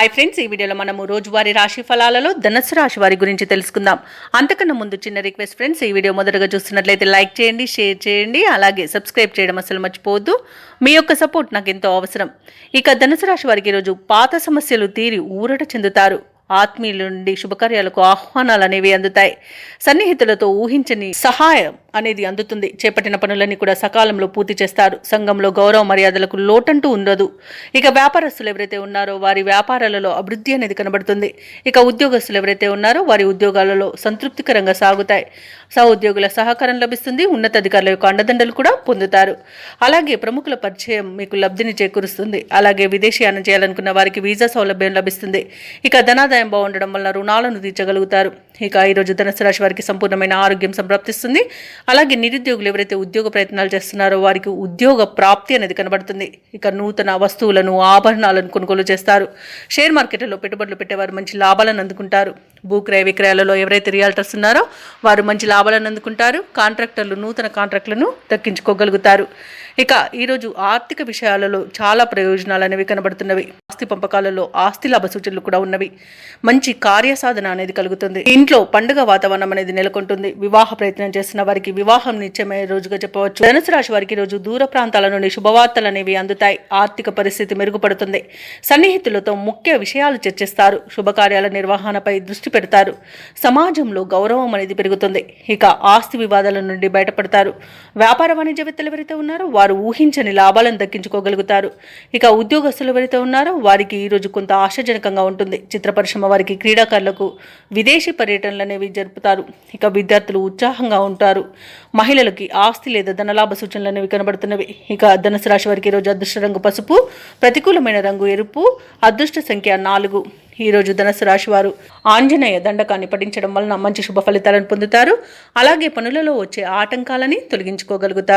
Hi friends, ఈ వీడియోలో మనము రోజువారీ రాశి ఫలాలలో ధనుసు రాశి వారి గురించి తెలుసుకుందాం. అంతకన్నా ముందు చిన్న రిక్వెస్ట్ ఫ్రెండ్స్, ఈ వీడియో మొదటగా చూస్తున్నట్లయితే లైక్ చేయండి, షేర్ చేయండి, అలాగే సబ్స్క్రైబ్ చేయడం అసలు మర్చిపోవద్దు. మీ యొక్క సపోర్ట్ నాకు ఎంతో అవసరం. ఇక ధనుసు రాశి వారికి ఈరోజు పాత సమస్యలు తీరి ఊరట చెందుతారు. ఆత్మీయుల నుండి శుభకార్యాలకు ఆహ్వానాలు అనేవి అందుతాయి. సన్నిహితులతో ఊహించని సహాయం అనేది అందుతుంది. చేపట్టిన పనులన్నీ కూడా సకాలంలో పూర్తి చేస్తారు. సంఘంలో గౌరవ మర్యాదలకు లోటంటూ ఉండదు. ఇక వ్యాపారస్తులు ఎవరైతే ఉన్నారో వారి వ్యాపారాలలో అభివృద్ధి అనేది కనబడుతుంది. ఇక ఉద్యోగస్తులు ఎవరైతే ఉన్నారో వారి ఉద్యోగాలలో సంతృప్తికరంగా సాగుతాయి. సహోద్యోగుల సహకారం లభిస్తుంది. ఉన్నతాధికారుల యొక్క అండదండలు కూడా పొందుతారు. అలాగే ప్రముఖుల పరిచయం మీకు లబ్ధిని చేకూరుస్తుంది. అలాగే విదేశీయానం చేయాలనుకున్న వారికి వీసా సౌలభ్యం లభిస్తుంది. ఇక ధనాదాయం బాగుండడం వల్ల రుణాలను తీర్చగలుగుతారు. ఇక ఈరోజు ధనుసు రాశి వారికి సంపూర్ణమైన ఆరోగ్యం సంప్రాప్తిస్తుంది. అలాగే నిరుద్యోగులు ఎవరైతే ఉద్యోగ ప్రయత్నాలు చేస్తున్నారో వారికి ఉద్యోగ ప్రాప్తి అనేది కనబడుతుంది. ఇక నూతన వస్తువులను ఆభరణాలను కొనుగోలు చేస్తారు. షేర్ మార్కెట్లో పెట్టుబడులు పెట్టేవారు మంచి లాభాలను అందుకుంటారు. భూక్రయ విక్రయాలలో ఎవరైతే రియాల్టర్స్ ఉన్నారో వారు మంచి లాభాలను అందుకుంటారు. కాంట్రాక్టర్లు నూతన కాంట్రాక్టులను దక్కించుకోగలుగుతారు. ఇక ఈరోజు ఆర్థిక విషయాలలో చాలా ప్రయోజనాలు అనేవి కనబడుతున్నవి. ఆస్తి పంపకాలలో ఆస్తి లాభ సూచనలు కూడా ఉన్నవి. మంచి కార్యసాధన అనేది కలుగుతుంది. ఇంట్లో పండుగ వాతావరణం అనేది నెలకొంటుంది. వివాహ ప్రయత్నం చేస్తున్న వారికి వివాహం నిశ్చయమయ్యే రోజుగా చెప్పవచ్చు. ధనుసు రాశి వారికి రోజు దూర ప్రాంతాల నుండి శుభవార్తలు అనేవి అందుతాయి. ఆర్థిక పరిస్థితి మెరుగుపడుతుంది. సన్నిహితులతో ముఖ్య విషయాలు చర్చిస్తారు. శుభకార్యాల నిర్వహణపై దృష్టి పెడతారు. సమాజంలో గౌరవం అనేది పెరుగుతుంది. ఇక ఆస్తి వివాదాల నుండి బయటపడతారు. వ్యాపార వాణిజ్యవేత్తలు ఎవరైతే ఉన్నారో వారు ఊహించని లాభాలను దక్కించుకోగలుగుతారు. ఇక ఉద్యోగస్తులు ఎవరైతే ఉన్నారో వారికి ఈరోజు కొంత ఆశాజనకంగా ఉంటుంది. చిత్ర పరిశ్రమ వారికి, క్రీడాకారులకు విదేశీ పర్యటనలు అనేవి జరుపుతారు. ఇక విద్యార్థులు ఉత్సాహంగా ఉంటారు. మహిళలకి ఆస్తి లేదా ధనలాభ సూచనలు అనేవి కనబడుతున్నవి. ఇక ధనుసు రాశి వారికి ఈరోజు అదృష్ట రంగు పసుపు, ప్రతికూలమైన రంగు ఎరుపు, అదృష్ట సంఖ్య 4. ఈరోజు ధనుసు రాశి వారు ఆంజనేయ దండకాన్ని పఠించడం వలన మంచి శుభ ఫలితాలను పొందుతారు. అలాగే పనులలో వచ్చే ఆటంకాలని తొలగించుకోగలుగుతారు.